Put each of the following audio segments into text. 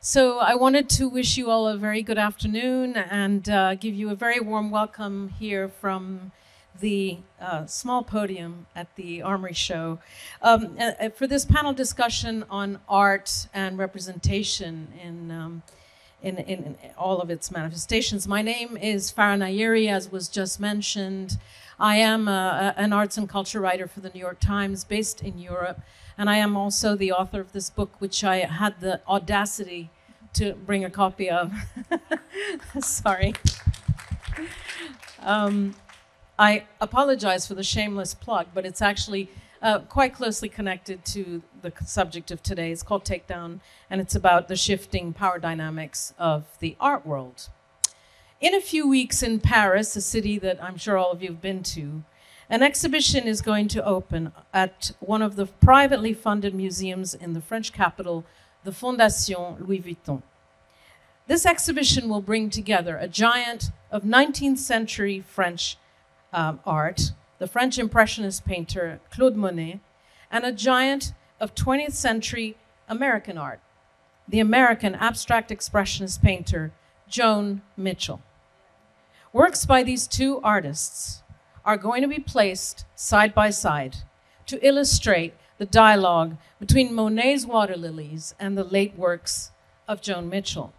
So I wanted to wish you all a very good afternoon and give you a very warm welcome here from the small podium at the Armory show for this panel discussion on art and representation in all of its manifestations. My name is Farah Nayeri, as was just mentioned. I am an arts and culture writer for the New York Times based in Europe, and I am also the author of this book, which I had the audacity to bring a copy of. Sorry. I apologize for the shameless plug, but it's actually quite closely connected to the subject of today. It's called Takedown, and it's about the shifting power dynamics of the art world. In a few weeks in Paris, a city that I'm sure all of you have been to, an exhibition is going to open at one of the privately funded museums in the French capital, the Fondation Louis Vuitton. This exhibition will bring together a giant of 19th century French art, the French Impressionist painter Claude Monet, and a giant of 20th century American art, the American abstract expressionist painter Joan Mitchell. Works by these two artists are going to be placed side by side to illustrate the dialogue between Monet's water lilies and the late works of Joan Mitchell.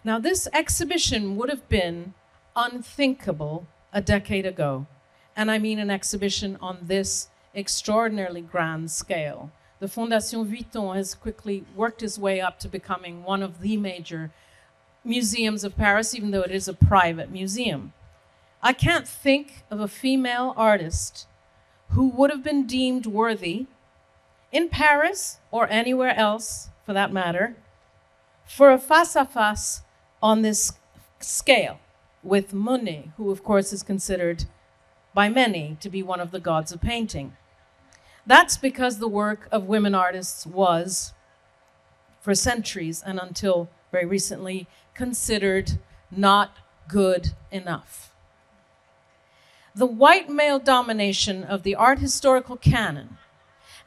Now, this exhibition would have been unthinkable a decade ago, and I mean an exhibition on this extraordinarily grand scale. The Fondation Vuitton has quickly worked its way up to becoming one of the major museums of Paris, even though it is a private museum. I can't think of a female artist who would have been deemed worthy in Paris or anywhere else, for that matter, for a face-à-face on this scale with Monet, who of course is considered by many to be one of the gods of painting. That's because the work of women artists was, for centuries and until very recently, considered not good enough. The white male domination of the art historical canon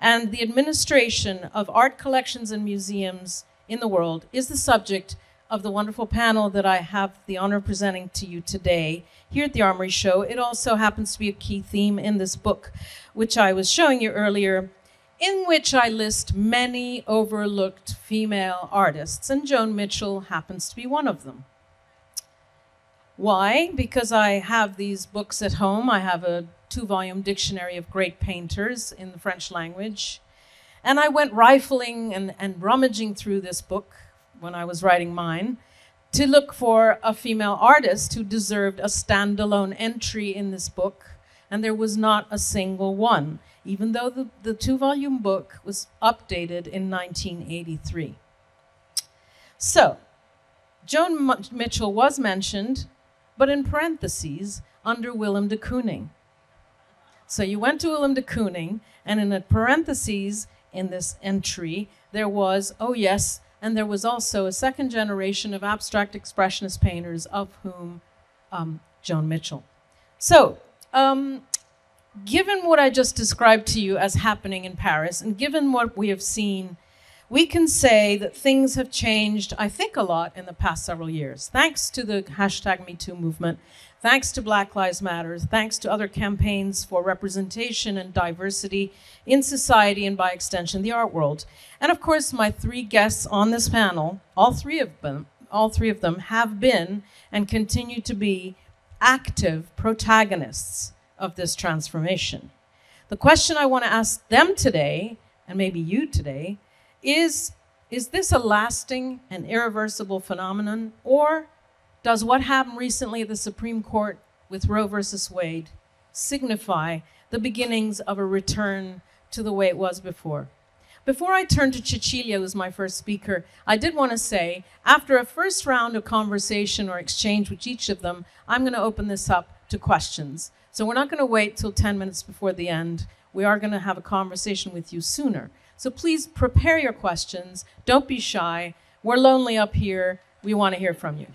and the administration of art collections and museums in the world is the subject of the wonderful panel that I have the honor of presenting to you today here at the Armory Show. It also happens to be a key theme in this book, which I was showing you earlier, in which I list many overlooked female artists, and Joan Mitchell happens to be one of them. Why? Because I have these books at home. I have a 2-volume dictionary of great painters in the French language, and I went rifling and rummaging through this book when I was writing mine to look for a female artist who deserved a standalone entry in this book, and there was not a single one, even though the 2-volume book was updated in 1983. So, Joan Mitchell was mentioned, but in parentheses, under Willem de Kooning. So you went to Willem de Kooning, and in a parentheses in this entry, there was, oh yes, and there was also a second generation of abstract expressionist painters, of whom Joan Mitchell. So, given what I just described to you as happening in Paris, and given what we have seen, we can say that things have changed, I think, a lot in the past several years, thanks to the #MeToo movement, thanks to Black Lives Matter, thanks to other campaigns for representation and diversity in society and, by extension, the art world. And of course, my 3 guests on this panel, all three of them have been and continue to be active protagonists of this transformation. The question I want to ask them today, and maybe you today, is this a lasting and irreversible phenomenon, or does what happened recently at the Supreme Court with Roe versus Wade signify the beginnings of a return to the way it was before? Before I turn to Cecilia, who's my first speaker, I did want to say, after a first round of conversation or exchange with each of them, I'm going to open this up to questions. So we're not going to wait till 10 minutes before the end. We are going to have a conversation with you sooner. So please prepare your questions. Don't be shy. We're lonely up here. We want to hear from you.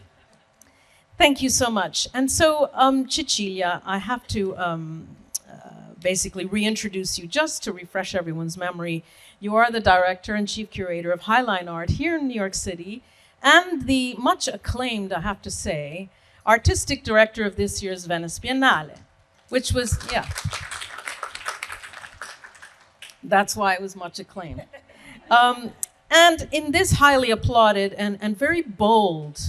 Thank you so much. And so, Cecilia, I have to basically reintroduce you just to refresh everyone's memory. You are the director and chief curator of Highline Art here in New York City, and the much acclaimed, I have to say, artistic director of this year's Venice Biennale, which was, yeah. That's why it was much acclaimed. And in this highly applauded and very bold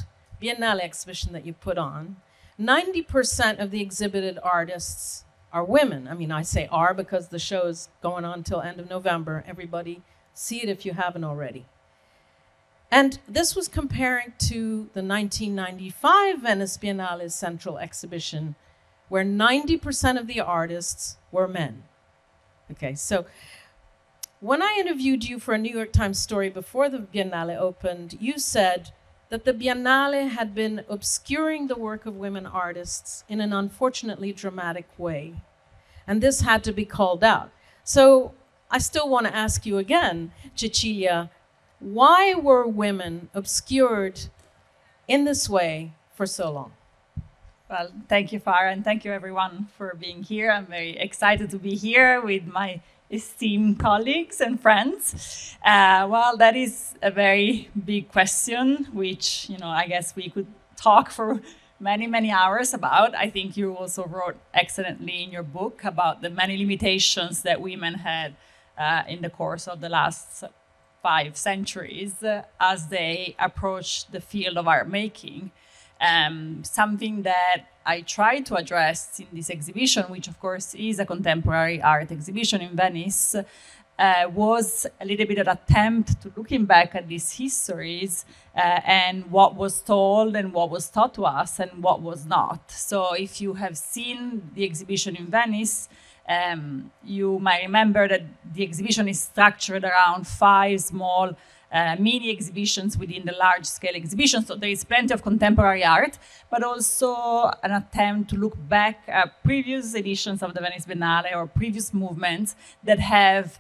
Biennale exhibition that you put on, 90% of the exhibited artists are women. I mean, I say are because the show is going on till end of November. Everybody see it if you haven't already. And this was comparing to the 1995 Venice Biennale's central exhibition, where 90% of the artists were men. Okay, so when I interviewed you for a New York Times story before the Biennale opened, you said that the Biennale had been obscuring the work of women artists in an unfortunately dramatic way. And this had to be called out. So I still want to ask you again, Cecilia, why were women obscured in this way for so long? Well, thank you, Farah, and thank you everyone for being here. I'm very excited to be here with my esteemed colleagues and friends. Well, that is a very big question, which, I guess we could talk for many, many hours about. I think you also wrote excellently in your book about the many limitations that women had in the course of the last 5 centuries as they approached the field of art making. Something that I tried to address in this exhibition, which of course is a contemporary art exhibition in Venice, was a little bit of an attempt to looking back at these histories and what was told and what was taught to us and what was not. So if you have seen the exhibition in Venice, you might remember that the exhibition is structured around 5 small mini exhibitions within the large-scale exhibition. So there is plenty of contemporary art, but also an attempt to look back at previous editions of the Venice Biennale or previous movements that have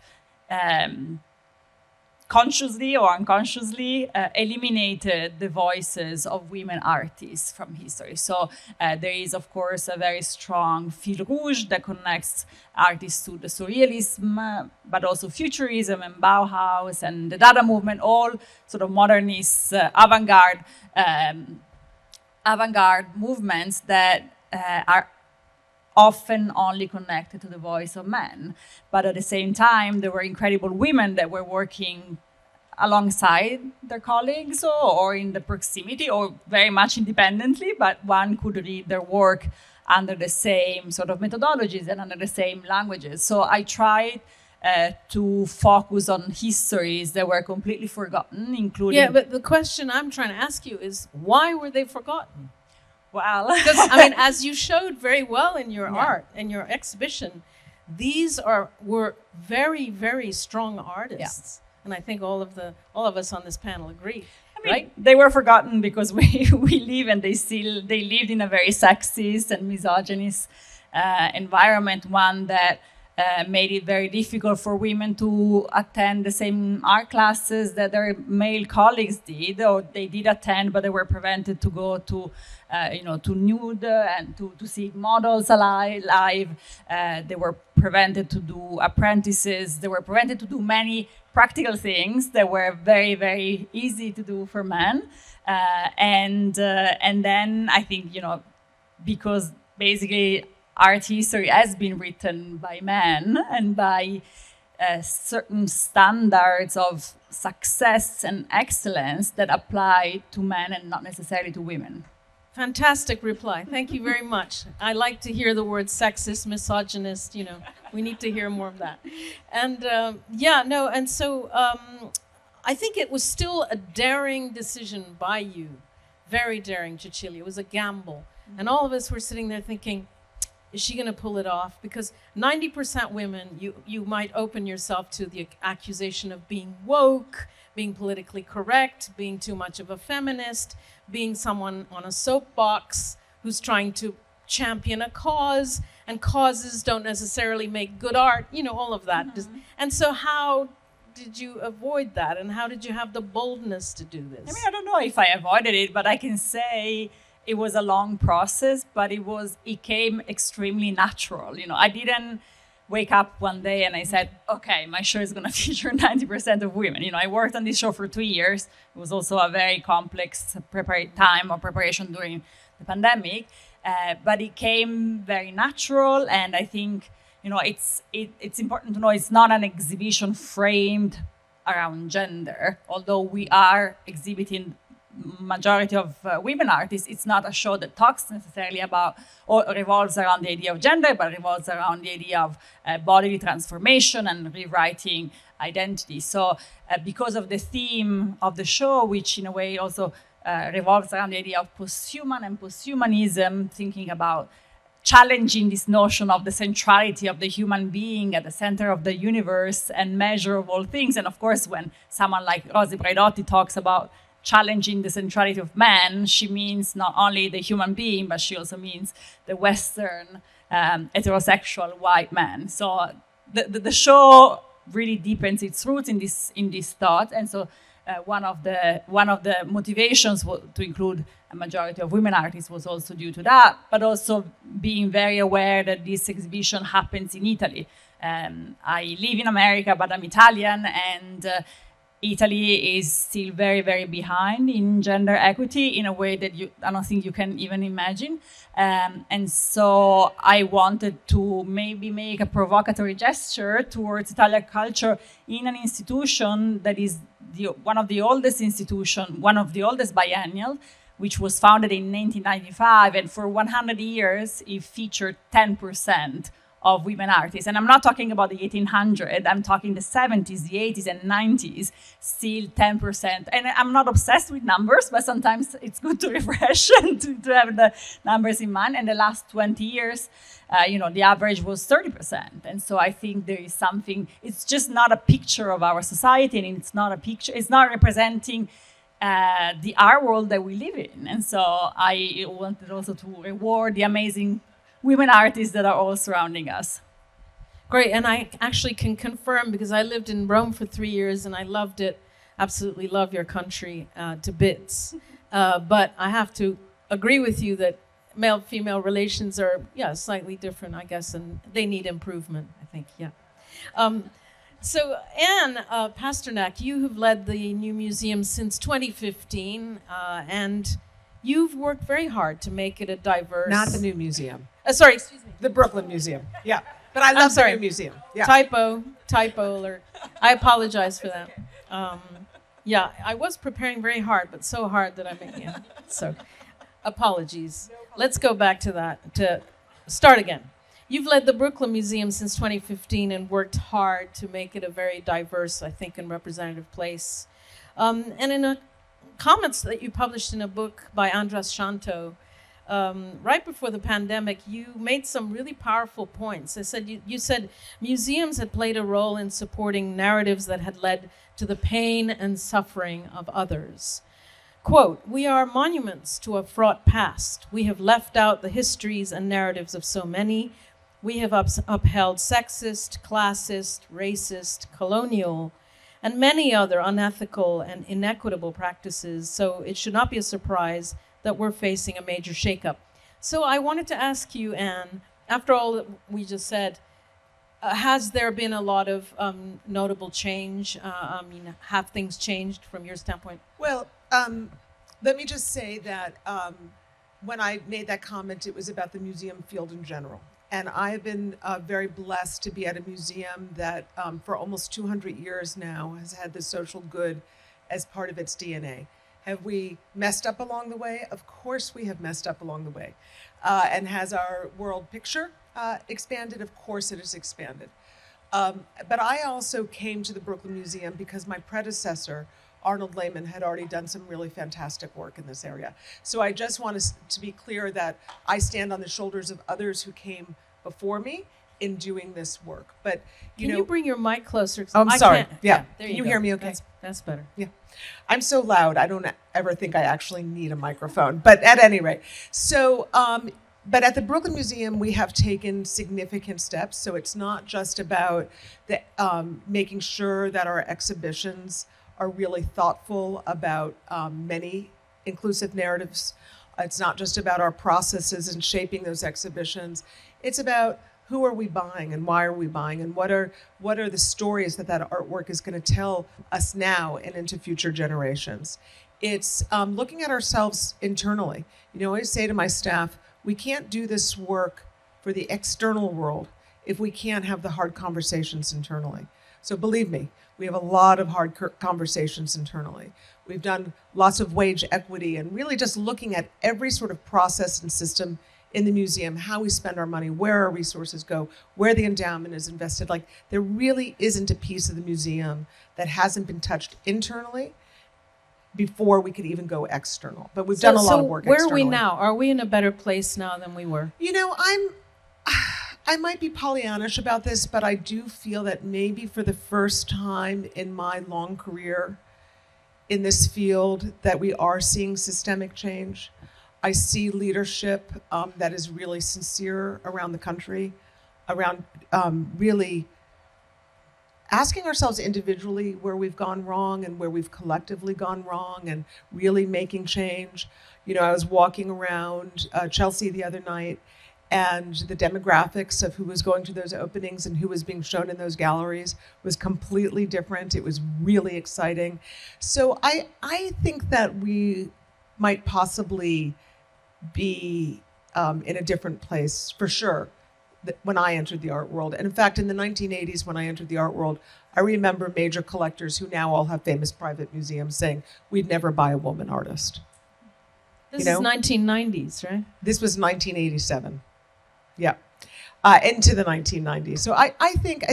consciously or unconsciously eliminated the voices of women artists from history. So there is, of course, a very strong fil rouge that connects artists to the surrealism, but also futurism and Bauhaus and the Dada movement, all sort of modernist, avant-garde movements that are often only connected to the voice of men. But at the same time, there were incredible women that were working alongside their colleagues or in the proximity or very much independently, but one could read their work under the same sort of methodologies and under the same languages. So I tried to focus on histories that were completely forgotten, including... Yeah, but the question I'm trying to ask you is, why were they forgotten? Well, because I mean, as you showed very well in your art and your exhibition, these were very, very strong artists, and I think all of us on this panel agree. I mean, right? They were forgotten because we live and they lived in a very sexist and misogynist environment, one that made it very difficult for women to attend the same art classes that their male colleagues did, or they did attend, but they were prevented to go to nude and to see models live. They were prevented to do apprentices. They were prevented to do many practical things that were very, very easy to do for men. And then I think, because basically art history has been written by men and by certain standards of success and excellence that apply to men and not necessarily to women. Fantastic reply. Thank you very much. I like to hear the word sexist, misogynist, we need to hear more of that. And so I think it was still a daring decision by you, very daring, Cecilia. It was a gamble. And all of us were sitting there thinking, is she going to pull it off? Because 90% women, you might open yourself to the accusation of being woke, being politically correct, being too much of a feminist, being someone on a soapbox who's trying to champion a cause, and causes don't necessarily make good art, all of that. Mm-hmm. And so how did you avoid that? And how did you have the boldness to do this? I mean, I don't know if I avoided it, but I can say it was a long process, but it came extremely natural. wake up one day and I said, okay, my show is going to feature 90% of women. I worked on this show for 2 years. It was also a very complex time of preparation during the pandemic, but it came very natural. And I think, it's important to know it's not an exhibition framed around gender, although we are exhibiting majority of women artists. It's not a show that talks necessarily about or revolves around the idea of gender, but revolves around the idea of bodily transformation and rewriting identity. So because of the theme of the show, which in a way also revolves around the idea of posthuman and posthumanism, thinking about challenging this notion of the centrality of the human being at the center of the universe and measure of all things. And of course, when someone like Rosi Braidotti talks about challenging the centrality of man, she means not only the human being, but she also means the Western heterosexual white man. So the show really deepens its roots in this thought. And so one of the motivations to include a majority of women artists was also due to that, but also being very aware that this exhibition happens in Italy. I live in America, but I'm Italian, and Italy is still very, very behind in gender equity in a way that I don't think you can even imagine. And so I wanted to maybe make a provocatory gesture towards Italian culture in an institution that is one of the oldest biennial, which was founded in 1995. And for 100 years, it featured 10% of women artists. And I'm not talking about the 1800s, I'm talking the 70s, the 80s, and 90s, still 10%. And I'm not obsessed with numbers, but sometimes it's good to refresh and to have the numbers in mind. And the last 20 years, the average was 30%. And so I think there is something, it's just not a picture of our society, and it's not representing the art world that we live in. And so I wanted also to reward the amazing women artists that are all surrounding us. Great, and I actually can confirm, because I lived in Rome for 3 years and I loved it, absolutely love your country to bits. But I have to agree with you that male-female relations are, slightly different, I guess, and they need improvement, I think, So Anne Pasternak, you have led the new museum since 2015, and you've worked very hard to make it a diverse... Not the new museum. Sorry, excuse me. The Brooklyn Museum. Yeah. But I love the new museum. Yeah. Typo, I apologize for that. I was preparing very hard, but so hard that I made So apologies. Let's go back to that, to start again. You've led the Brooklyn Museum since 2015 and worked hard to make it a very diverse, I think, and representative place. And in a comments that you published in a book by Andras Shanto, right before the pandemic, you made some really powerful points. You said museums had played a role in supporting narratives that had led to the pain and suffering of others. Quote, "We are monuments to a fraught past. We have left out the histories and narratives of so many. We have upheld sexist, classist, racist, colonial, and many other unethical and inequitable practices. So it should not be a surprise that we're facing a major shakeup." So I wanted to ask you, Anne, after all that we just said, has there been a lot of notable change? Have things changed from your standpoint? Well, let me just say that when I made that comment, it was about the museum field in general. And I've been very blessed to be at a museum that for almost 200 years now has had the social good as part of its DNA. Have we messed up along the way? Of course we have messed up along the way. And has our world picture expanded? Of course it has expanded. But I also came to the Brooklyn Museum because my predecessor, Arnold Lehman, had already done some really fantastic work in this area. So I just want to be clear that I stand on the shoulders of others who came before me in doing this work. But Can you bring your mic closer? I'm sorry. Yeah. There Can you you hear me okay? That's better. Yeah. I'm so loud, I don't ever think I actually need a microphone. But at any rate, so, but at the Brooklyn Museum, we have taken significant steps. So it's not just about making sure that our exhibitions are really thoughtful about many inclusive narratives. It's not just about our processes and shaping those exhibitions. It's about who are we buying and why are we buying, and what are the stories that artwork is going to tell us now and into future generations. It's looking at ourselves internally. You know, I always say to my staff, we can't do this work for the external world if we can't have the hard conversations internally. So believe me, we have a lot of hard conversations internally. We've done lots of wage equity and really just looking at every sort of process and system in the museum, how we spend our money, where our resources go, where the endowment is invested. Like, there really isn't a piece of the museum that hasn't been touched internally before we could even go external. But we've done a lot of work where externally. are we now? Are we in a better place now than we were? You know, I might be Pollyannish about this, but I do feel that maybe for the first time in my long career in this field that we are seeing systemic change. I see leadership that is really sincere around the country, around really asking ourselves individually where we've gone wrong and where we've collectively gone wrong and really making change. You know, I was walking around Chelsea the other night, and the demographics of who was going to those openings and who was being shown in those galleries was completely different. It was really exciting. So I think that we might possibly be in a different place, for sure, when I entered the art world. And in fact, in the 1980s, when I entered the art world, I remember major collectors who now all have famous private museums saying, we'd never buy a woman artist. This is 1990s, right? This was 1987. Yeah, into the 1990s. So I think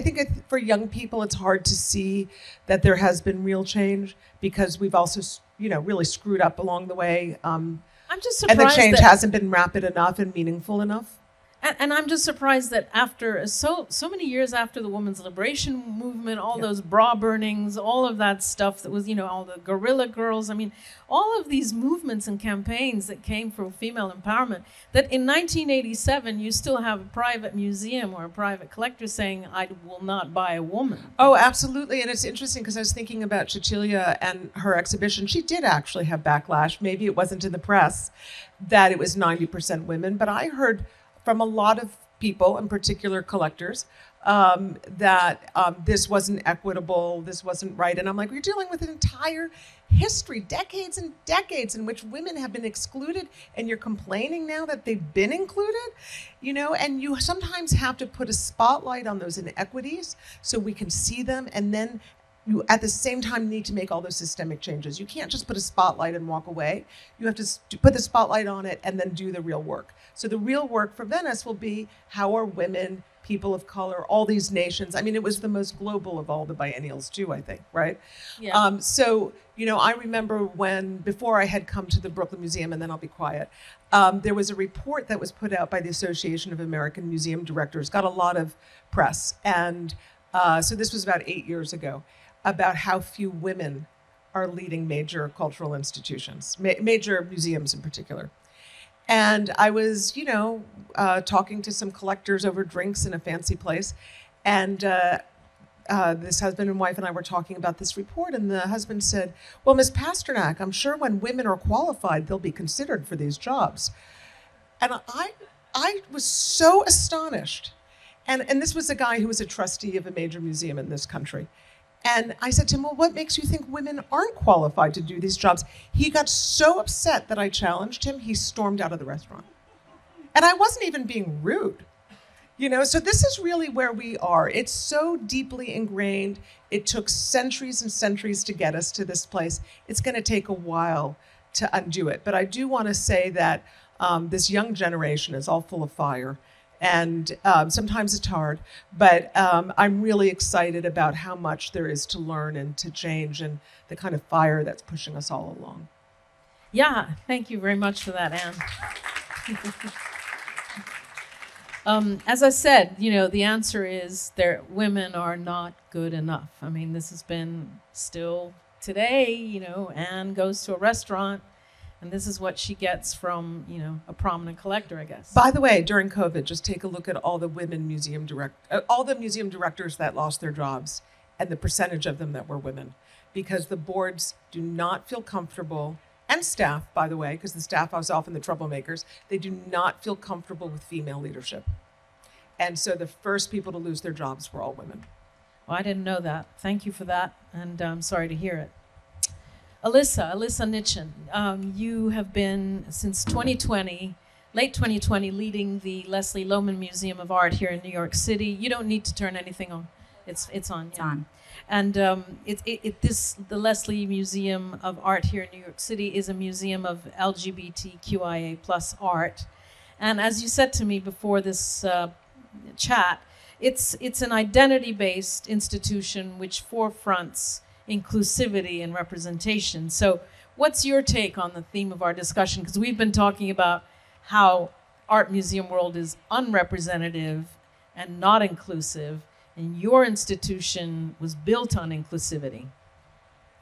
for young people, it's hard to see that there has been real change because we've also, really screwed up along the way. I'm just surprised and the change hasn't been rapid enough and meaningful enough. And I'm just surprised that after so many years after the women's liberation movement, all those bra burnings, all of that stuff that was, all the guerrilla girls, I mean, all of these movements and campaigns that came for female empowerment, that in 1987 you still have a private museum or a private collector saying, I will not buy a woman. Oh, absolutely. And it's interesting because I was thinking about Cecilia and her exhibition. She did actually have backlash. Maybe it wasn't in the press that it was 90% women, but I heard from a lot of people, in particular collectors, that this wasn't equitable, this wasn't right. And I'm like, we're dealing with an entire history, decades and decades, in which women have been excluded, and you're complaining now that they've been included, and you sometimes have to put a spotlight on those inequities so we can see them, and then you at the same time need to make all those systemic changes. You can't just put a spotlight and walk away. You have to put the spotlight on it and then do the real work. So the real work for Venice will be, how are women, people of color, all these nations. I mean, it was the most global of all the biennials too, I think, right? Yeah. So, I remember before I had come to the Brooklyn Museum, and then I'll be quiet, there was a report that was put out by the Association of American Museum Directors, got a lot of press. And so this was about 8 years ago, about how few women are leading major cultural institutions, major museums in particular. And I was, talking to some collectors over drinks in a fancy place. And this husband and wife and I were talking about this report. And the husband said, well, Ms. Pasternak, I'm sure when women are qualified, they'll be considered for these jobs. And I was so astonished. And this was a guy who was a trustee of a major museum in this country. And I said to him, well, what makes you think women aren't qualified to do these jobs? He got so upset that I challenged him, he stormed out of the restaurant. And I wasn't even being rude. So this is really where we are. It's so deeply ingrained. It took centuries and centuries to get us to this place. It's going to take a while to undo it. But I do want to say that this young generation is all full of fire. And sometimes it's hard, but I'm really excited about how much there is to learn and to change and the kind of fire that's pushing us all along. Yeah, thank you very much for that, Anne. As I said, the answer is women are not good enough. I mean, this has been still today, Anne goes to a restaurant, and this is what she gets from, a prominent collector, I guess. By the way, during COVID, just take a look at all the museum directors that lost their jobs and the percentage of them that were women, because the boards do not feel comfortable, and staff, by the way, because the staff was often the troublemakers, they do not feel comfortable with female leadership. And so the first people to lose their jobs were all women. Well, I didn't know that. Thank you for that, and I'm sorry to hear it. Alyssa Nitchun, you have been, since 2020, late 2020, leading the Leslie-Lohman Museum of Art here in New York City. You don't need to turn anything on. It's on. It's on. And the Leslie Museum of Art here in New York City is a museum of LGBTQIA plus art. And as you said to me before this chat, it's an identity-based institution which forefronts inclusivity and representation. So what's your take on the theme of our discussion? Because we've been talking about how art museum world is unrepresentative and not inclusive, and your institution was built on inclusivity.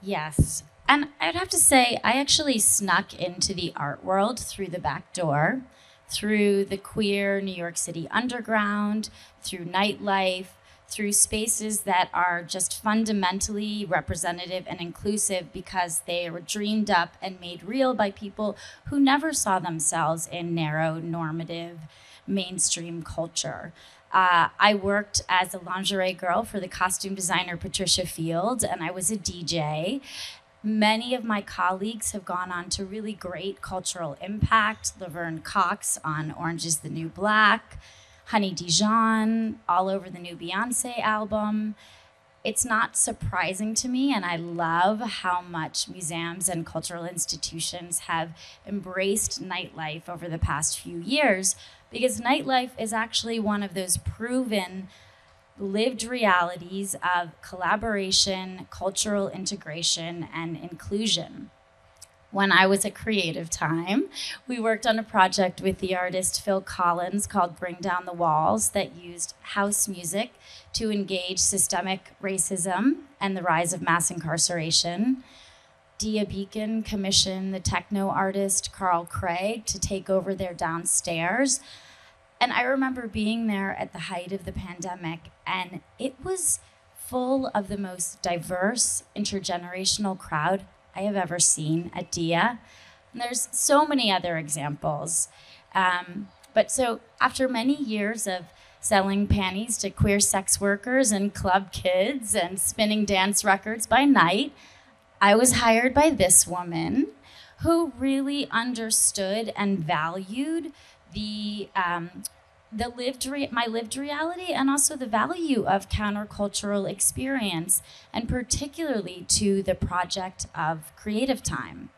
Yes. And I'd have to say, I actually snuck into the art world through the back door, through the queer New York City underground, through nightlife, through spaces that are just fundamentally representative and inclusive because they were dreamed up and made real by people who never saw themselves in narrow, normative, mainstream culture. I worked as a lingerie girl for the costume designer Patricia Field, and I was a DJ. Many of my colleagues have gone on to really great cultural impact. Laverne Cox on Orange is the New Black, Honey Dijon, all over the new Beyonce album. It's not surprising to me, and I love how much museums and cultural institutions have embraced nightlife over the past few years, because nightlife is actually one of those proven lived realities of collaboration, cultural integration, and inclusion. When I was at Creative Time, we worked on a project with the artist Phil Collins called Bring Down the Walls that used house music to engage systemic racism and the rise of mass incarceration. Dia Beacon commissioned the techno artist Carl Craig to take over their downstairs. And I remember being there at the height of the pandemic, and it was full of the most diverse intergenerational crowd I have ever seen at Dia. And there's so many other examples. But so after many years of selling panties to queer sex workers and club kids and spinning dance records by night, I was hired by this woman who really understood and valued my lived reality and also the value of countercultural experience, and particularly to the project of Creative Time.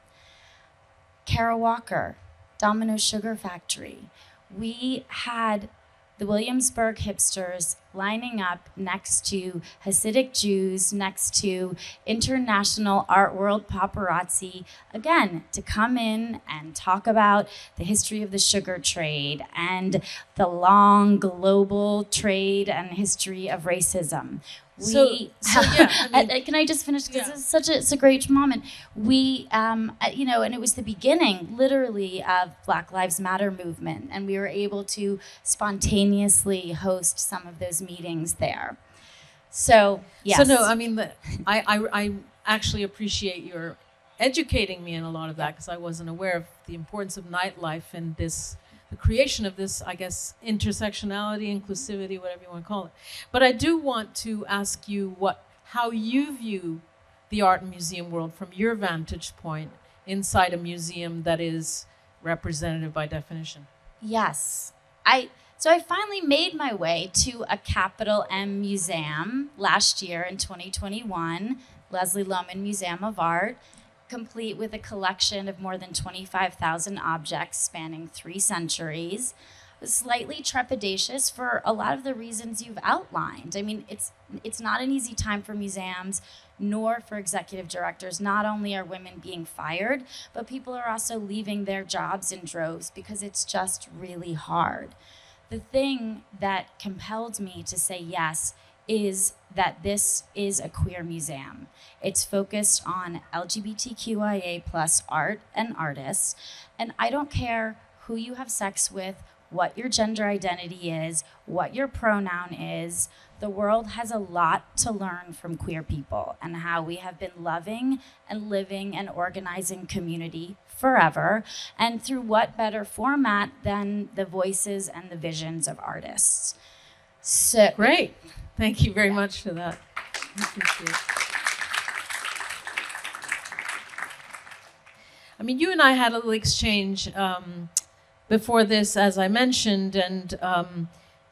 Kara Walker, Domino's Sugar Factory. We had the Williamsburg hipsters lining up next to Hasidic Jews, next to international art world paparazzi, again, to come in and talk about the history of the sugar trade and the long global trade and history of racism. Can I just finish? Because it's a great moment. We, and it was the beginning, literally, of Black Lives Matter movement, and we were able to spontaneously host some of those meetings there. So, yes. So no, I mean, I actually appreciate your educating me in a lot of that, because I wasn't aware of the importance of nightlife and the creation of this, I guess, intersectionality, inclusivity, whatever you want to call it. But I do want to ask you how you view the art and museum world from your vantage point inside a museum that is representative by definition. Yes. So I finally made my way to a capital M museum last year in 2021, Leslie-Lohman Museum of Art, complete with a collection of more than 25,000 objects spanning 3 centuries. It was slightly trepidatious for a lot of the reasons you've outlined. I mean, it's not an easy time for museums, nor for executive directors. Not only are women being fired, but people are also leaving their jobs in droves because it's just really hard. The thing that compelled me to say yes is that this is a queer museum. It's focused on LGBTQIA plus art and artists, and I don't care who you have sex with, what your gender identity is, what your pronoun is. The world has a lot to learn from queer people and how we have been loving and living and organizing community forever, and through what better format than the voices and the visions of artists. So Great. Thank you very much for that. I appreciate it. I mean, you and I had a little exchange before this, as I mentioned, and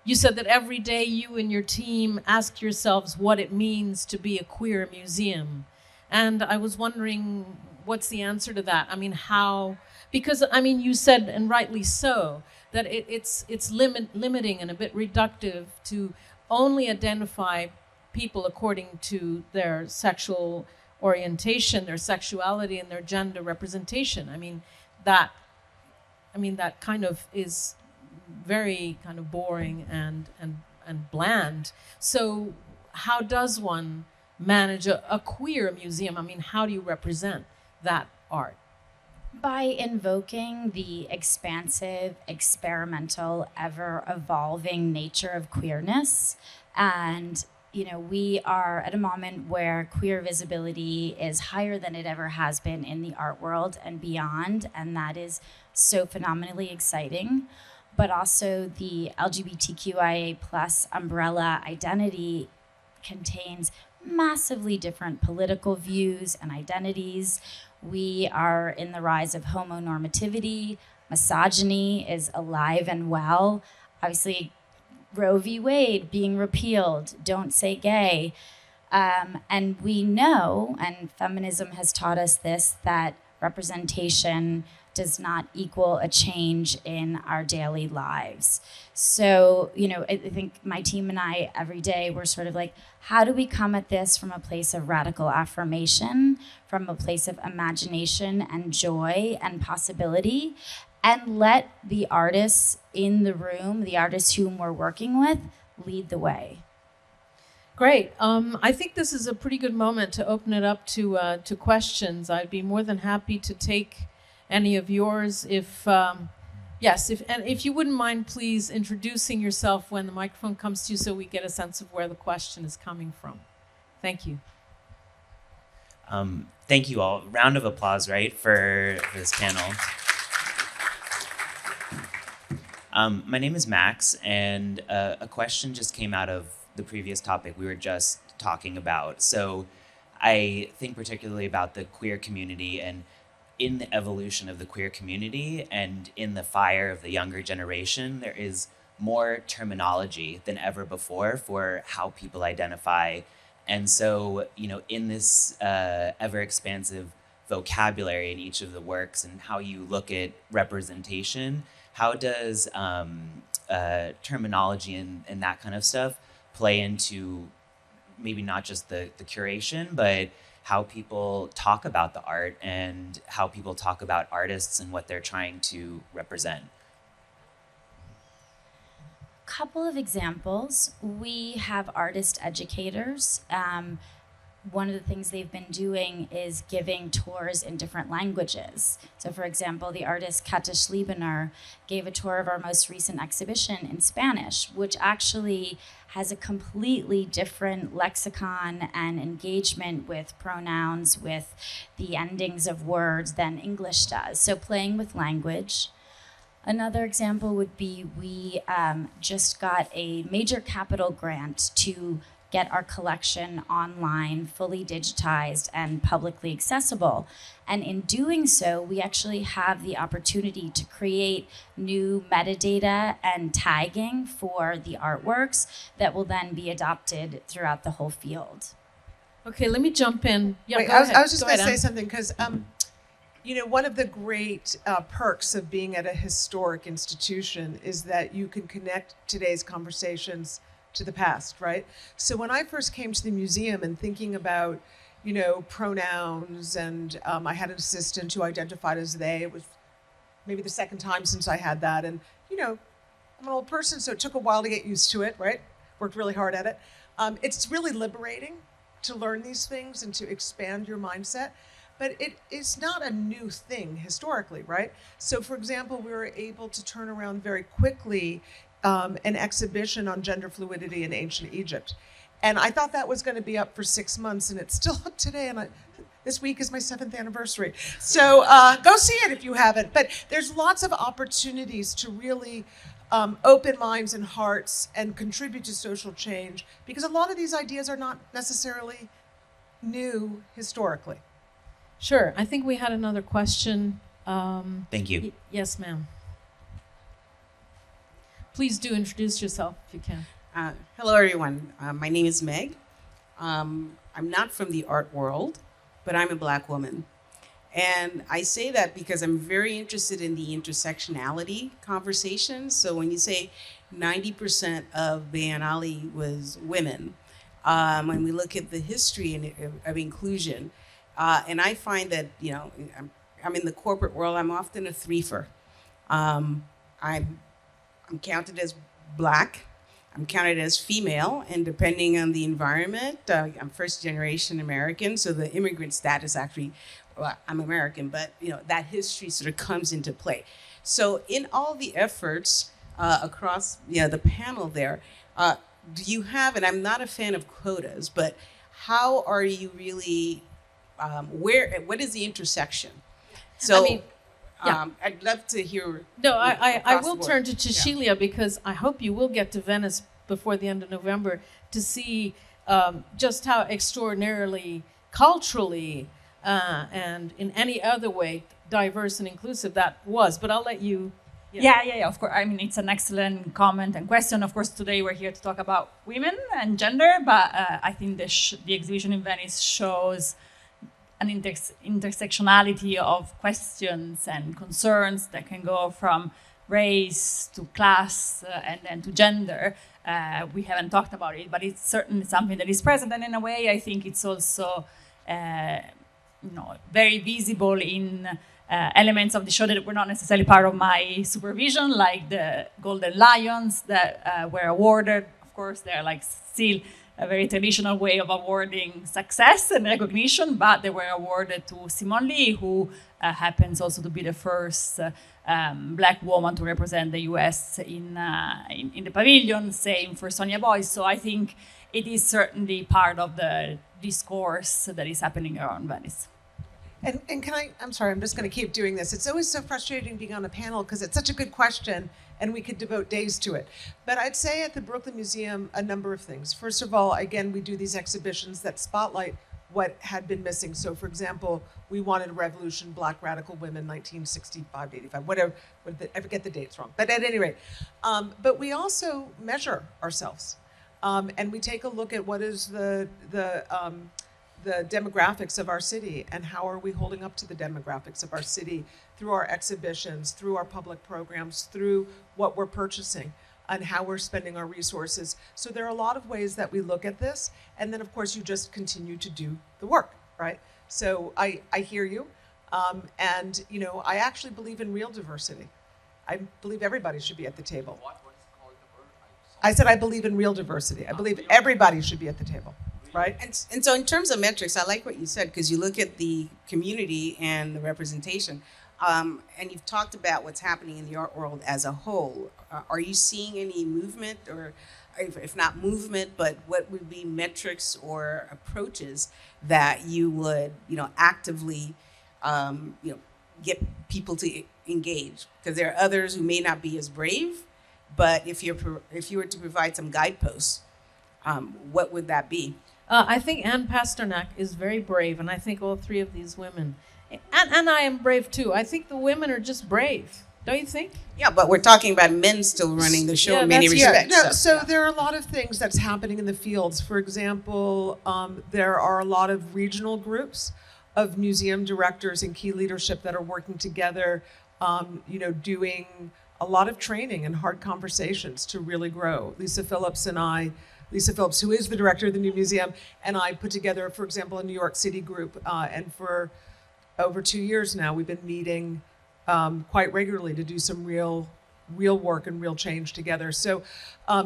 you said that every day you and your team ask yourselves what it means to be a queer museum. And I was wondering, what's the answer to that? I mean, how? Because, I mean, you said, and rightly so, that it's limiting and a bit reductive to only identify people according to their sexual orientation, their sexuality, and their gender representation. I mean, that kind of is very kind of boring and bland. So how does one manage a queer museum? I mean, how do you represent that art? By invoking the expansive, experimental, ever-evolving nature of queerness. And, you know, we are at a moment where queer visibility is higher than it ever has been in the art world and beyond, and that is so phenomenally exciting. But also the LGBTQIA plus umbrella identity contains massively different political views and identities. We are in the rise of homonormativity. Misogyny is alive and well. Obviously, Roe v. Wade being repealed, don't say gay. And we know, and feminism has taught us this, that representation does not equal a change in our daily lives. So, you know, I think my team and I every day, we're sort of like, how do we come at this from a place of radical affirmation, from a place of imagination and joy and possibility, and let the artists in the room, the artists whom we're working with, lead the way. Great. I think this is a pretty good moment to open it up to questions. I'd be more than happy to take any of yours if you wouldn't mind, please introducing yourself when the microphone comes to you so we get a sense of where the question is coming from. Thank you. Thank you all. Round of applause, right, for this panel. My name is Max, and a question just came out of the previous topic we were just talking about. So I think particularly about the queer community, and in the evolution of the queer community and in the fire of the younger generation, there is more terminology than ever before for how people identify. And so, you know, in this ever expansive vocabulary in each of the works and how you look at representation, how does terminology and that kind of stuff play into maybe not just the curation, but how people talk about the art and how people talk about artists and what they're trying to represent? Couple of examples. We have artist educators. One of the things they've been doing is giving tours in different languages. So for example, the artist Kata Schliebner gave a tour of our most recent exhibition in Spanish, which actually has a completely different lexicon and engagement with pronouns, with the endings of words than English does. So playing with language. Another example would be we just got a major capital grant to get our collection online, fully digitized and publicly accessible. And in doing so, we actually have the opportunity to create new metadata and tagging for the artworks that will then be adopted throughout the whole field. Okay, let me jump in. Yeah, Wait, go I ahead. was just Go going to ahead, say something because, you know, one of the great perks of being at a historic institution is that you can connect today's conversations to the past, right? So when I first came to the museum and thinking about, you know, pronouns, and I had an assistant who identified as they. It was maybe the second time since I had that. And, you know, I'm an old person, so it took a while to get used to it, right? Worked really hard at it. It's really liberating to learn these things and to expand your mindset. But it is not a new thing historically, right? So, for example, we were able to turn around very quickly an exhibition on gender fluidity in ancient Egypt. And I thought that was going to be up for 6 months, and it's still up today. And this week is my 7th anniversary. So go see it if you haven't. But there's lots of opportunities to really open minds and hearts and contribute to social change, because a lot of these ideas are not necessarily new historically. Sure. I think we had another question. Thank you. Yes, ma'am. Please do introduce yourself if you can. Hello, everyone. My name is Meg. I'm not from the art world, but I'm a Black woman. And I say that because I'm very interested in the intersectionality conversation. So when you say 90% of Biennale was women, when we look at the history of inclusion, and I find that, you know, I'm in the corporate world, I'm often a threefer. I'm counted as Black, I'm counted as female, and depending on the environment, I'm first generation American, so the immigrant status actually, well, I'm American, but you know, that history sort of comes into play. So in all the efforts across the panel there, do you have, and I'm not a fan of quotas, but how are you really, what is the intersection? So, I mean, I'd love to hear. No, I will turn to Yeah. Cecilia because I hope you will get to Venice before the end of November to see just how extraordinarily culturally and in any other way diverse and inclusive that was. But I'll let you. Yeah, of course. I mean, it's an excellent comment and question. Of course, today we're here to talk about women and gender, but I think the exhibition in Venice shows an intersectionality of questions and concerns that can go from race to class and then to gender. We haven't talked about it, but it's certainly something that is present. And in a way, I think it's also very visible in elements of the show that were not necessarily part of my supervision, like the Golden Lions that were awarded. Of course, they're like still a very traditional way of awarding success and recognition, but they were awarded to Simone Lee, who happens also to be the first Black woman to represent the US in the pavilion, same for Sonia Boyce. So I think it is certainly part of the discourse that is happening around Venice. And I'm sorry, I'm just going to keep doing this. It's always so frustrating being on a panel because it's such a good question and we could devote days to it. But I'd say at the Brooklyn Museum, a number of things. First of all, again, we do these exhibitions that spotlight what had been missing. So for example, we wanted a revolution, Black radical women, 1965 to 85, whatever, I forget the dates wrong. But at any rate, but we also measure ourselves. And we take a look at what is the demographics of our city and how are we holding up to the demographics of our city through our exhibitions, through our public programs, through what we're purchasing and how we're spending our resources. So there are a lot of ways that we look at this. And then of course you just continue to do the work, right? So I hear you. And you know, I actually believe in real diversity. I believe everybody should be at the table. I said I believe in real diversity. I believe everybody should be at the table. Right. And so in terms of metrics, I like what you said, because you look at the community and the representation, and you've talked about what's happening in the art world as a whole. Are you seeing any movement, or if not movement, but what would be metrics or approaches that you would, actively, get people to engage? Because there are others who may not be as brave, but if you were to provide some guideposts, what would that be? I think Ann Pasternak is very brave, and I think all three of these women, and I am brave too. I think the women are just brave, don't you think? Yeah, but we're talking about men still running the show in many respects. So there are a lot of things that's happening in the fields. For example, there are a lot of regional groups of museum directors and key leadership that are working together, doing a lot of training and hard conversations to really grow. Lisa Phillips, who is the director of the new museum, and I put together, for example, a New York City group, and for over 2 years now, we've been meeting quite regularly to do some real work and real change together. So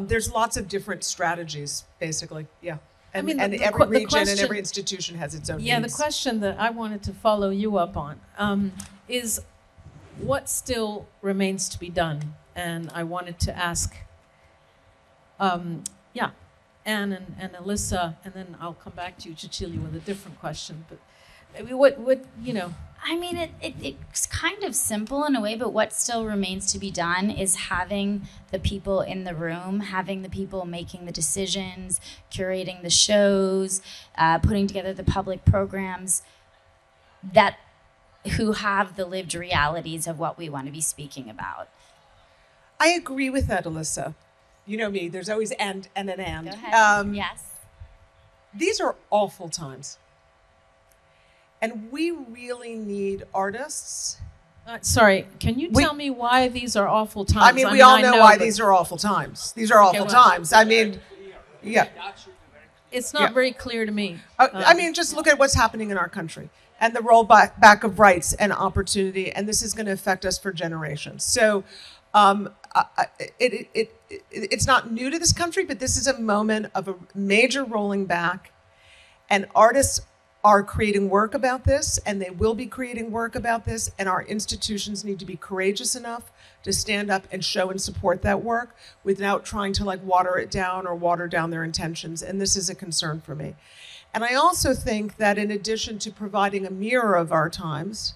there's lots of different strategies, basically, yeah. And, every region and every institution has its own needs. Yeah, the question that I wanted to follow you up on is what still remains to be done? And I wanted to ask, Anne and Alyssa, and then I'll come back to you, Cecilia, with a different question. But I mean, what I mean, it's kind of simple in a way, but what still remains to be done is having the people in the room, having the people making the decisions, curating the shows, putting together the public programs who have the lived realities of what we want to be speaking about. I agree with that, Alyssa. You know me, there's always and. Go ahead. Yes. These are awful times. And we really need artists. Sorry, can you tell me why these are awful times? I mean, we all know why these are awful times. These are awful times. I mean, yeah. It's not very clear to me. I mean, just look at what's happening in our country and the rollback of rights and opportunity, and this is going to affect us for generations. So it's not new to this country, but this is a moment of a major rolling back, and artists are creating work about this, and they will be creating work about this, and our institutions need to be courageous enough to stand up and show and support that work without trying to water it down or water down their intentions, and this is a concern for me. And I also think that in addition to providing a mirror of our times,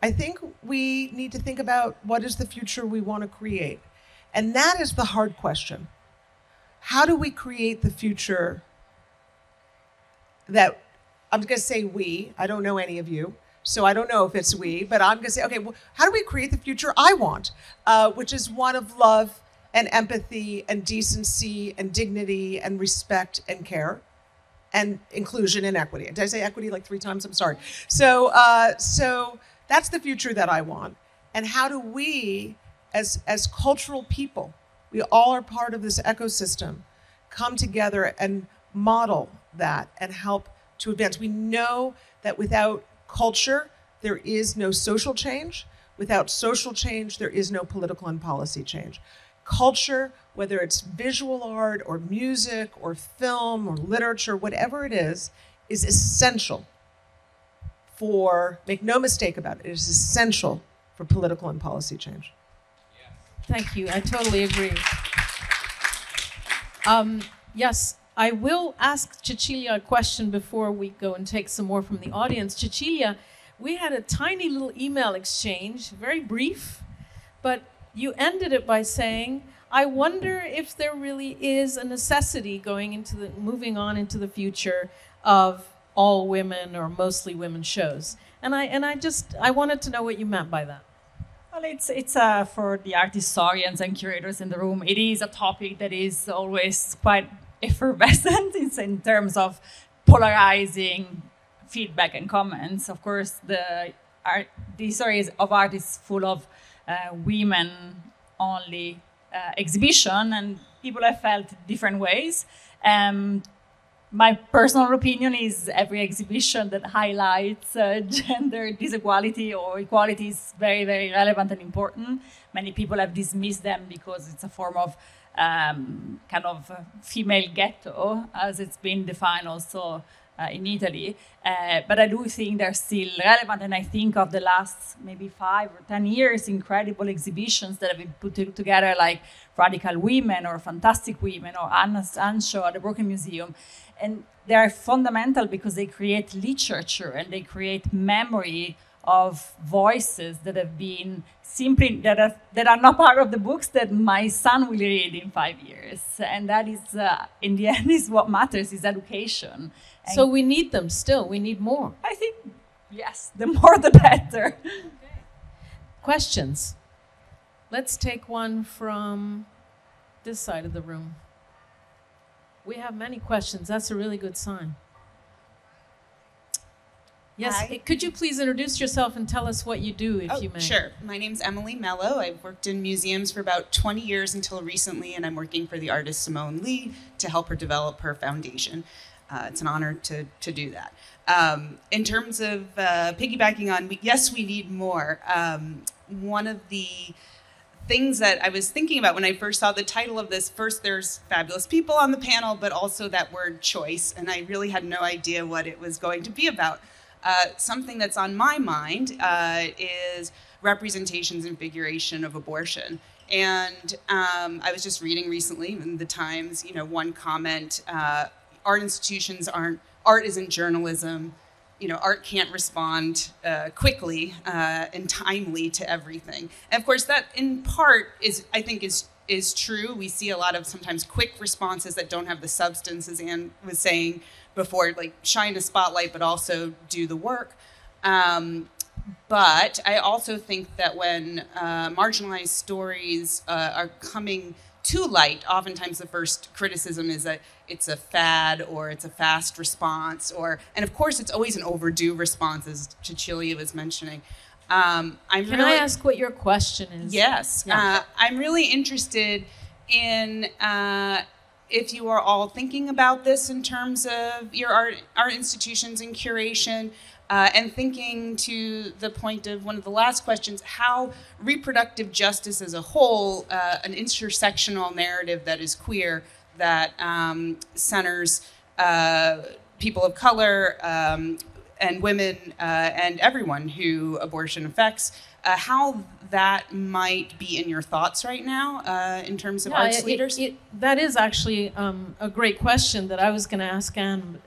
I think we need to think about what is the future we want to create. And that is the hard question. How do we create the future that, I'm going to say we, I don't know any of you, so I don't know if it's we, but I'm going to say, okay, well, how do we create the future I want, which is one of love and empathy and decency and dignity and respect and care and inclusion and equity. Did I say equity like 3 times? I'm sorry. So that's the future that I want. And how do we, as cultural people, we all are part of this ecosystem, come together and model that and help to advance. We know that without culture, there is no social change. Without social change, there is no political and policy change. Culture, whether it's visual art or music or film or literature, whatever it is essential for, make no mistake about it, it is essential for political and policy change. Thank you. I totally agree. Yes, I will ask Cecilia a question before we go and take some more from the audience. Cecilia, we had a tiny little email exchange, very brief, but you ended it by saying, I wonder if there really is a necessity moving on into the future of all women or mostly women shows. And I wanted to know what you meant by that. Well, it's for the art historians and curators in the room, it is a topic that is always quite effervescent. It's in terms of polarizing feedback and comments. Of course, the story of art is full of women-only exhibition, and people have felt different ways. My personal opinion is every exhibition that highlights gender disequality or equality is very, very relevant and important. Many people have dismissed them because it's a form of kind of female ghetto, as it's been defined also in Italy. But I do think they're still relevant, and I think of the last maybe 5 or 10 years, incredible exhibitions that have been put together, like Radical Women or Fantastic Women or Anna's show at the Brooklyn Museum. And they are fundamental because they create literature and they create memory of voices that have been simply, that are not part of the books that my son will read in 5 years. And that is, in the end, is what matters, is education. And so we need them still, we need more. I think, yes, the more the better. Okay. Questions? Let's take one from this side of the room. We have many questions. That's a really good sign. Yes, Hi. Could you please introduce yourself and tell us what you do, if you may? Sure. My name's Emily Mello. I've worked in museums for about 20 years until recently, and I'm working for the artist Simone Lee to help her develop her foundation. It's an honor to do that. In terms of piggybacking on, yes, we need more. One of the things that I was thinking about when I first saw the title of this, first there's fabulous people on the panel, but also that word choice, and I really had no idea what it was going to be about. Something that's on my mind is representations and figuration of abortion. And I was just reading recently in the Times, one comment, art institutions art isn't journalism, art can't respond quickly and timely to everything. And of course, that in part I think is true. We see a lot of sometimes quick responses that don't have the substance, as Anne was saying before, like shine a spotlight, but also do the work. But I also think that when marginalized stories are coming to light, oftentimes the first criticism is that it's a fad or it's a fast response, and of course it's always an overdue response, as Cecilia was mentioning. Can I ask what your question is? Yes. Yeah. I'm really interested in if you are all thinking about this in terms of your art institutions and curation, and thinking to the point of one of the last questions, how reproductive justice as a whole, an intersectional narrative that is queer, that centers people of color and women and everyone who abortion affects, how that might be in your thoughts right now in terms of arts leaders? That is actually a great question that I was going to ask Anne.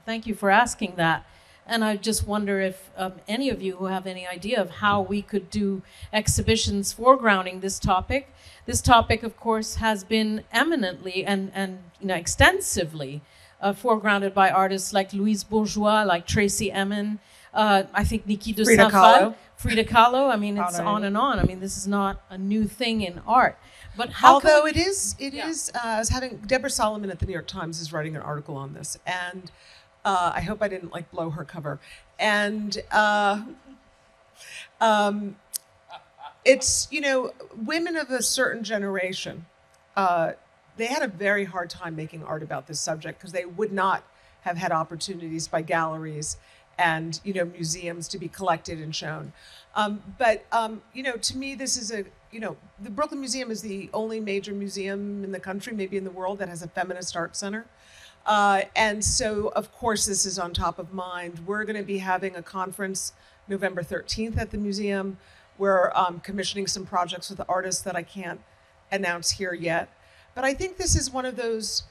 Thank you for asking that. And I just wonder if any of you who have any idea of how we could do exhibitions foregrounding this topic. This topic, of course, has been eminently and extensively foregrounded by artists like Louise Bourgeois, like Tracy Emin, I think Niki de Saint-Phal, Frida Kahlo. I mean, it's on and on. I mean, this is not a new thing in art. But although it is, I was having Deborah Solomon at the New York Times is writing an article on this, and I hope I didn't blow her cover. And it's, women of a certain generation, they had a very hard time making art about this subject because they would not have had opportunities by galleries and, museums to be collected and shown. But to me, this is the Brooklyn Museum is the only major museum in the country, maybe in the world, that has a feminist art center. And so, of course, this is on top of mind. We're going to be having a conference November 13th at the museum. We're commissioning some projects with the artists that I can't announce here yet. But I think this is one of those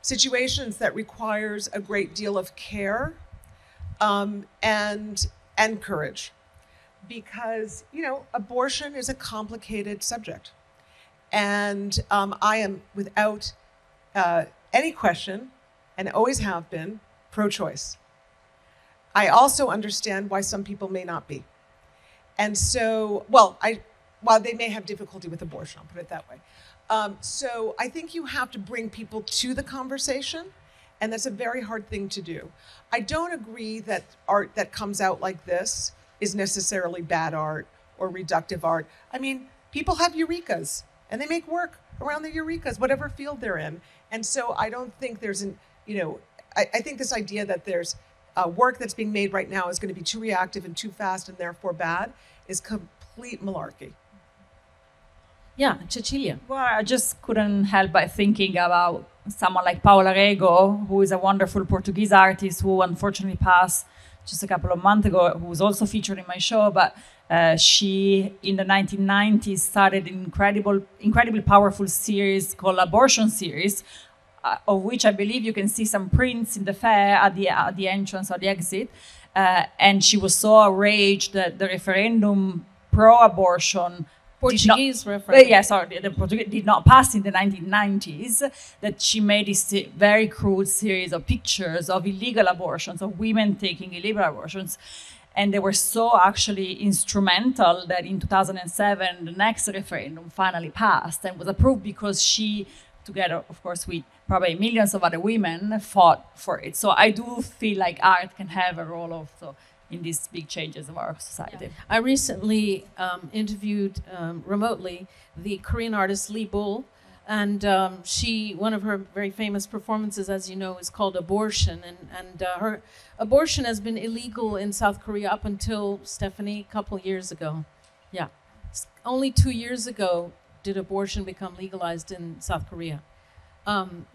situations that requires a great deal of care and courage. Because, abortion is a complicated subject. And I am, without any question, and always have been, pro-choice. I also understand why some people may not be. And so, while they may have difficulty with abortion, I'll put it that way. So I think you have to bring people to the conversation, and that's a very hard thing to do. I don't agree that art that comes out like this is necessarily bad art or reductive art. I mean, people have eurekas, and they make work around the eurekas, whatever field they're in. And so I don't think there's I think this idea that there's work that's being made right now is going to be too reactive and too fast and therefore bad is complete malarkey. Yeah, Cecilia. Well, I just couldn't help but thinking about someone like Paula Rego, who is a wonderful Portuguese artist who unfortunately passed just a couple of months ago, who was also featured in my show, but she, in the 1990s, started an incredibly powerful series called Abortion Series, of which I believe you can see some prints in the fair at the entrance or the exit. And she was so outraged that the referendum pro-abortion Portuguese referendum. The Portuguese did not pass in the 1990s, that she made this very crude series of pictures of illegal abortions, of women taking illegal abortions. And they were so actually instrumental that in 2007, the next referendum finally passed and was approved because she, together, of course, with probably millions of other women, fought for it. So I do feel like art can have a role also in these big changes of our society. Yeah. I recently interviewed remotely the Korean artist Lee Bull, and one of her very famous performances, as you know, is called Abortion, and her abortion has been illegal in South Korea up until, Stephanie, a couple years ago. Yeah, only 2 years ago did abortion become legalized in South Korea.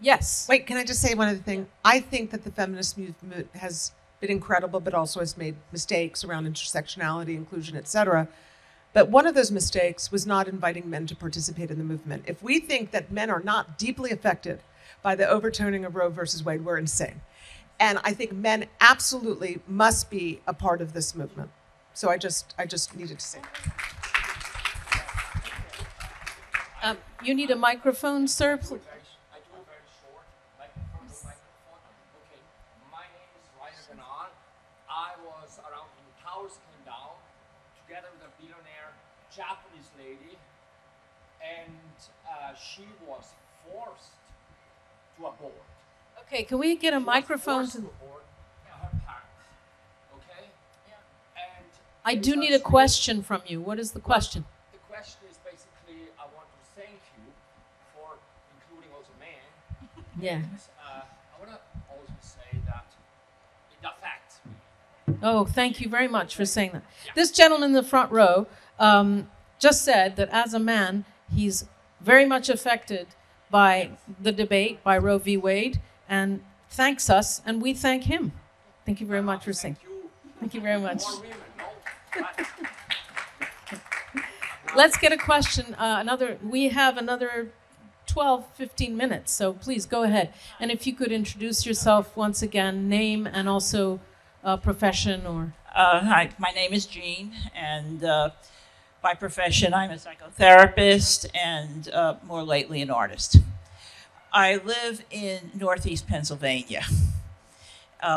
Yes. Wait, can I just say one other thing? I think that the feminist movement has been incredible, but also has made mistakes around intersectionality, inclusion, etc. But one of those mistakes was not inviting men to participate in the movement. If we think that men are not deeply affected by the overturning of Roe versus Wade, we're insane. And I think men absolutely must be a part of this movement. So I just needed to say that. You need a microphone, sir? I do it very short. Microphone. Okay. My name is Leslie-Lohman. I was around when the towers came down, together with a billionaire Japanese lady, and she was forced to abort. Okay, can we get a microphone? Forced to abort her parents. Okay. Yeah. And I do need a question from you. What is the question? the question is basically, I want to thank you for including also men. Yeah. I want to also say that it affects me. Oh, thank you very much for saying that. This gentleman in the front row just said that as a man, he's very much affected by the debate, by Roe v. Wade, and thanks us, and we thank him. Thank you very much for saying. Thank you very much. More women, no? Right. Let's get a question. We have another 12, 15 minutes, so please go ahead. And if you could introduce yourself once again, name and also profession or... Hi, my name is Jean, and by profession I'm a psychotherapist and more lately an artist. I live in Northeast Pennsylvania,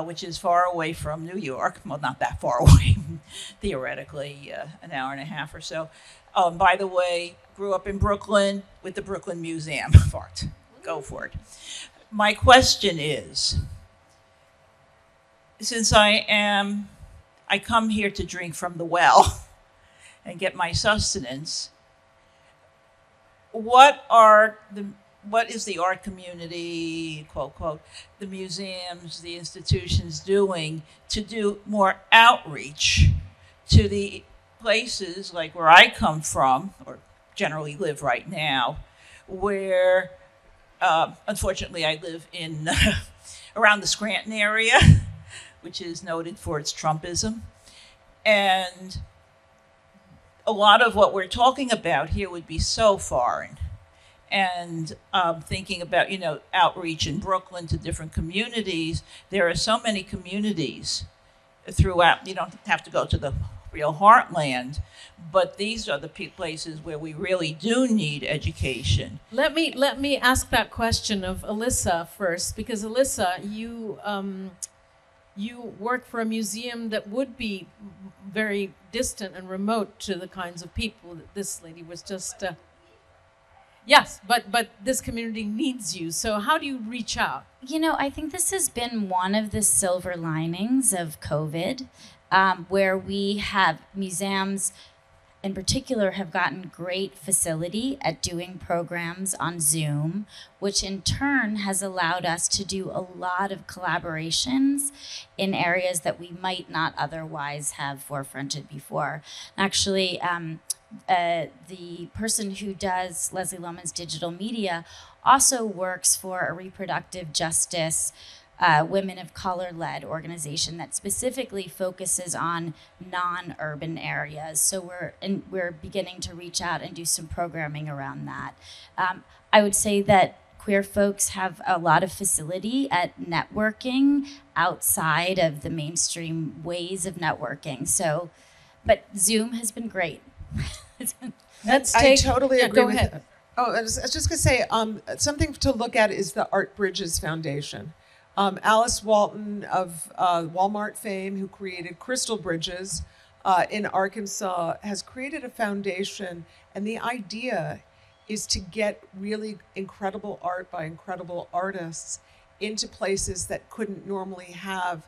which is far away from New York. Well, not that far away, theoretically, an hour and a half or so. By the way, grew up in Brooklyn with the Brooklyn Museum of Art. Go for it. My question is, since I come here to drink from the well and get my sustenance, what is the art community, quote, quote, the museums, the institutions doing to do more outreach to the places like where I come from, or generally live right now, where, unfortunately, I live in around the Scranton area, which is noted for its Trumpism. And a lot of what we're talking about here would be so foreign. And thinking about, outreach in Brooklyn to different communities, there are so many communities throughout. You don't have to go to the real heartland, but these are the places where we really do need education. Let me ask that question of Alyssa first, because Alyssa, you work for a museum that would be very distant and remote to the kinds of people that this lady was just... Yes, but this community needs you. So how do you reach out? I think this has been one of the silver linings of COVID, where we have museums in particular have gotten great facility at doing programs on Zoom, which in turn has allowed us to do a lot of collaborations in areas that we might not otherwise have forefronted before. Actually, the person who does Leslie-Lohman's digital media also works for a reproductive justice women of color-led organization that specifically focuses on non-urban areas. So we're beginning to reach out and do some programming around that. I would say that queer folks have a lot of facility at networking outside of the mainstream ways of networking. But Zoom has been great. I totally agree go with ahead. it. Oh, I was just going to say, something to look at is the Art Bridges Foundation. Alice Walton of Walmart fame, who created Crystal Bridges in Arkansas, has created a foundation, and the idea is to get really incredible art by incredible artists into places that couldn't normally have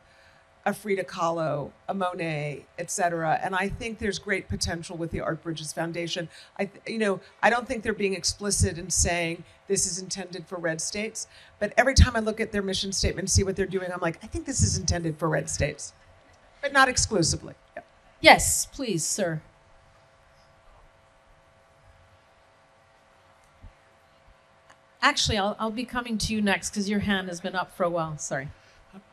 a Frida Kahlo, a Monet, etc. And I think there's great potential with the Art Bridges Foundation. I don't think they're being explicit in saying this is intended for red states, but every time I look at their mission statement and see what they're doing, I'm like, I think this is intended for red states, but not exclusively. Yeah. Yes, please, sir. Actually, I'll be coming to you next because your hand has been up for a while. Sorry.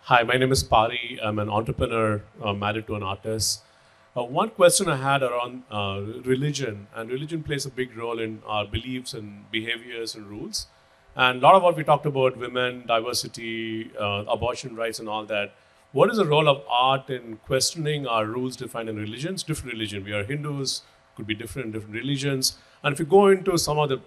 Hi, my name is Pari. I'm an entrepreneur married to an artist. One question I had around religion, and religion plays a big role in our beliefs and behaviors and rules. And a lot of what we talked about, women, diversity, abortion rights and all that, what is the role of art in questioning our rules defined in religions? Different religion. We are Hindus, could be different religions. And if you go into some of the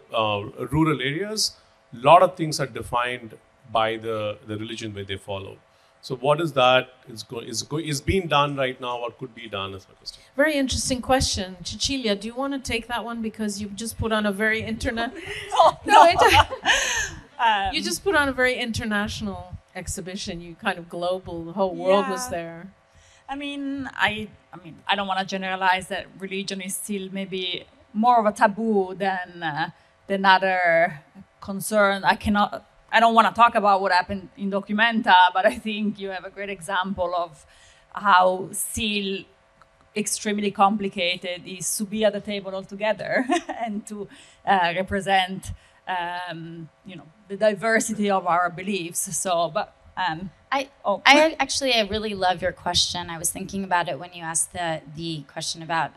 rural areas, a lot of things are defined by the religion where they follow. So what is that is being done right now? What could be done as my question? Very interesting question. Cecilia, do you want to take that one? Because you just put on a very you just put on a very international exhibition. You kind of global, the whole world was there. I mean, I don't want to generalize that religion is still maybe more of a taboo than other concern. I don't want to talk about what happened in Documenta, but I think you have a great example of how still extremely complicated is to be at the table altogether and to represent, the diversity of our beliefs. So, but I really love your question. I was thinking about it when you asked the question about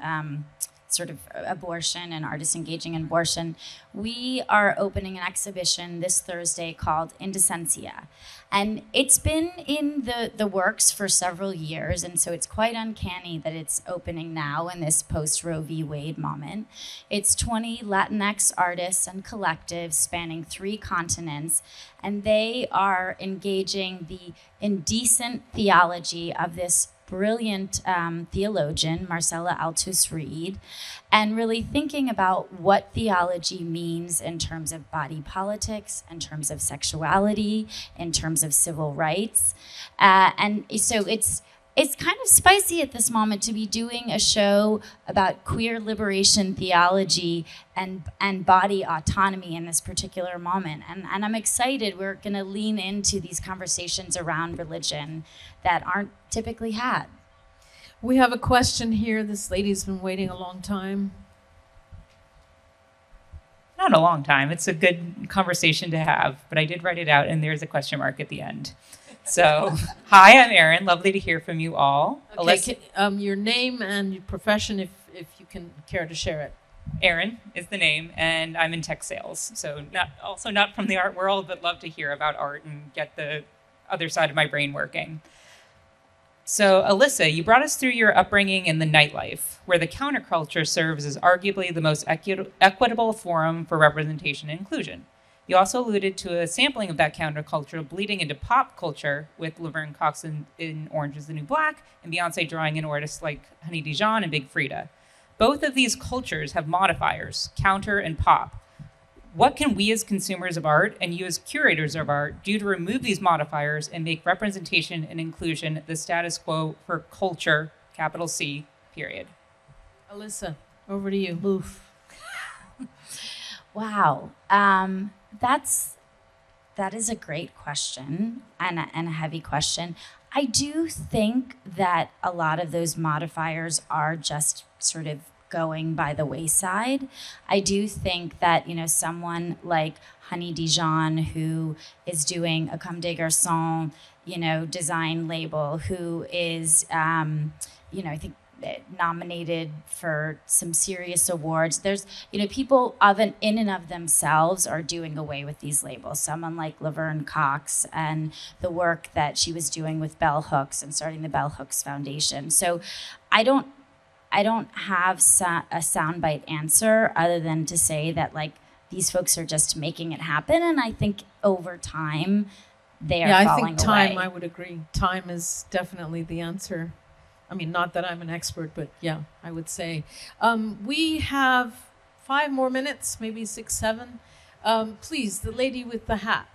sort of abortion and artists engaging in abortion. We are opening an exhibition this Thursday called Indecencia. And it's been in the works for several years, and so it's quite uncanny that it's opening now in this post-Roe v. Wade moment. It's 20 Latinx artists and collectives spanning 3 continents, and they are engaging the indecent theology of this brilliant theologian, Marcella Altus Reed, and really thinking about what theology means in terms of body politics, in terms of sexuality, in terms of civil rights. And so it's kind of spicy at this moment to be doing a show about queer liberation theology and body autonomy in this particular moment. And I'm excited. We're going to lean into these conversations around religion that aren't typically had. We have a question here. This lady's been waiting a long time. Not a long time. It's a good conversation to have, but I did write it out, and there's a question mark at the end. So, hi, I'm Erin. Lovely to hear from you all. Okay, your name and your profession, if you can care to share it. Erin is the name, and I'm in tech sales. So not from the art world, but love to hear about art and get the other side of my brain working. So, Alyssa, you brought us through your upbringing in the nightlife, where the counterculture serves as arguably the most equitable forum for representation and inclusion. You also alluded to a sampling of that counterculture bleeding into pop culture with Laverne Cox in Orange is the New Black and Beyonce drawing in artists like Honey Dijon and Big Frida. Both of these cultures have modifiers, counter and pop. What can we as consumers of art and you as curators of art do to remove these modifiers and make representation and inclusion the status quo for culture, capital C, period? Alyssa, over to you. Oof. Wow. That is a great question and a heavy question. I do think that a lot of those modifiers are just sort of going by the wayside. I do think that, someone like Honey Dijon, who is doing a Comme des Garçons, design label, who is, I think nominated for some serious awards. There's, people in and of themselves are doing away with these labels. Someone like Laverne Cox and the work that she was doing with Bell Hooks and starting the Bell Hooks Foundation. So I don't have a soundbite answer other than to say that these folks are just making it happen, and I think over time they are falling away. I think time. I would agree. Time is definitely the answer. I mean, not that I'm an expert, but yeah, I would say. We have 5 more minutes, maybe 6, 7. Please, the lady with the hat.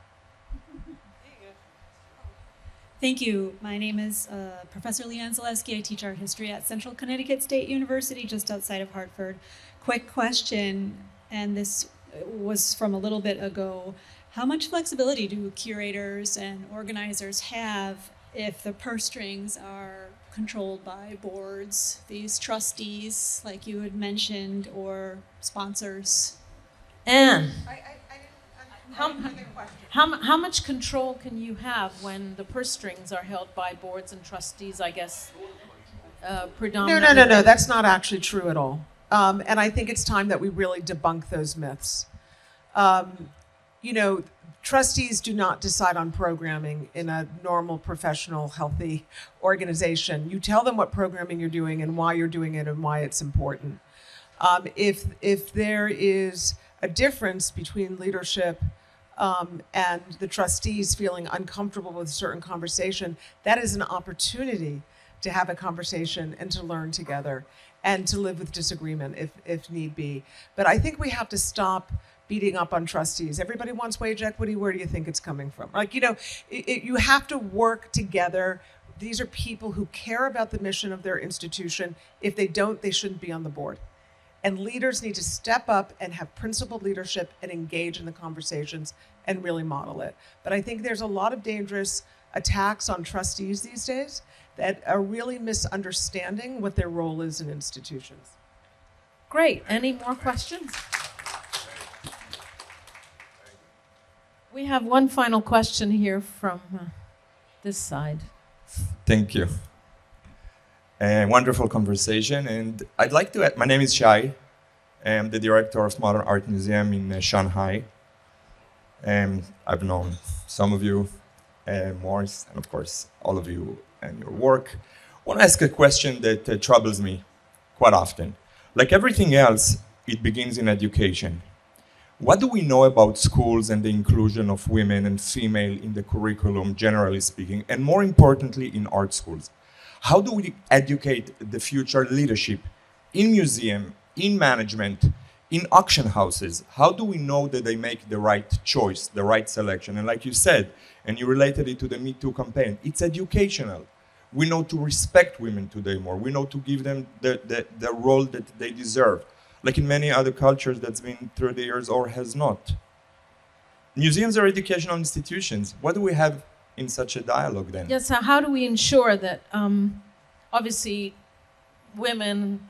Thank you. My name is Professor Leanne Zaleski. I teach art history at Central Connecticut State University, just outside of Hartford. Quick question, and this was from a little bit ago. How much flexibility do curators and organizers have if the purse strings are controlled by boards, these trustees, like you had mentioned, or sponsors? Anne. How much control can you have when the purse strings are held by boards and trustees, I guess, predominantly? No. That's not actually true at all. And I think it's time that we really debunk those myths. trustees do not decide on programming in a normal, professional, healthy organization. You tell them what programming you're doing and why you're doing it and why it's important. If there is a difference between leadership and the trustees feeling uncomfortable with a certain conversation, that is an opportunity to have a conversation and to learn together and to live with disagreement if need be. But I think we have to stop beating up on trustees. Everybody wants wage equity. Where do you think it's coming from? You have to work together. These are people who care about the mission of their institution. If they don't, they shouldn't be on the board. And leaders need to step up and have principled leadership and engage in the conversations and really model it. But I think there's a lot of dangerous attacks on trustees these days that are really misunderstanding what their role is in institutions. Great. Any more questions? We have one final question here from this side. Thank you. Wonderful conversation. And I'd like to add, my name is Shai. I'm the director of Modern Art Museum in Shanghai. I've known some of you, Morris, and of course, all of you and your work. I want to ask a question that troubles me quite often. Like everything else, it begins in education. What do we know about schools and the inclusion of women and female in the curriculum, generally speaking, and more importantly, in art schools? How do we educate the future leadership in museum, in management, in auction houses? How do we know that they make the right choice, the right selection? And like you said, and you related it to the Me Too campaign, it's educational. We know to respect women today more. We know to give them the role that they deserve. Like in many other cultures that's been through the years or has not. Museums are educational institutions. What do we have in such a dialogue then? Yes, so how do we ensure that obviously women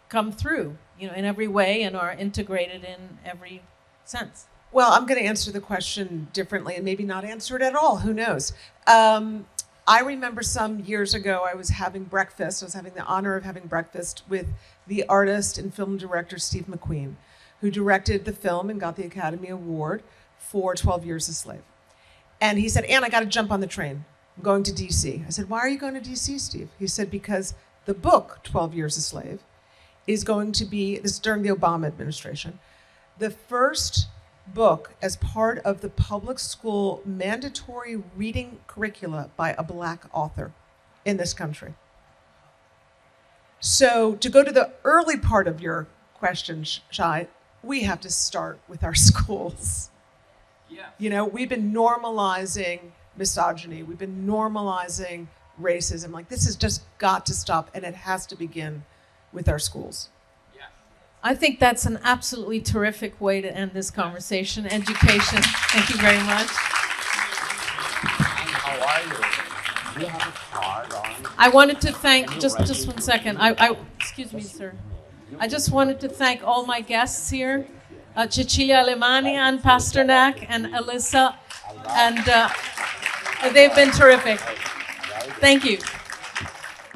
come through, in every way and are integrated in every sense? Well, I'm going to answer the question differently and maybe not answer it at all. Who knows? I remember some years ago, I was having breakfast. I was having the honor of having breakfast with the artist and film director Steve McQueen, who directed the film and got the Academy Award for 12 Years a Slave. And he said, Anne, I got to jump on the train. I'm going to DC. I said, why are you going to DC, Steve? He said, because the book, 12 Years a Slave, is going to be, this is during the Obama administration, the first book as part of the public school mandatory reading curricula by a Black author in this country. So to go to the early part of your question, Shai, we have to start with our schools. Yeah. We've been normalizing misogyny. We've been normalizing racism. Like, this has just got to stop, and it has to begin with our schools. I think that's an absolutely terrific way to end this conversation. Education. Thank you very much. How are you? Do you have a card on? I wanted to thank, just 1 second. Excuse me, sir. I just wanted to thank all my guests here, Cecilia, Alemani, and Pasternak, and Alyssa, and they've been terrific. Thank you.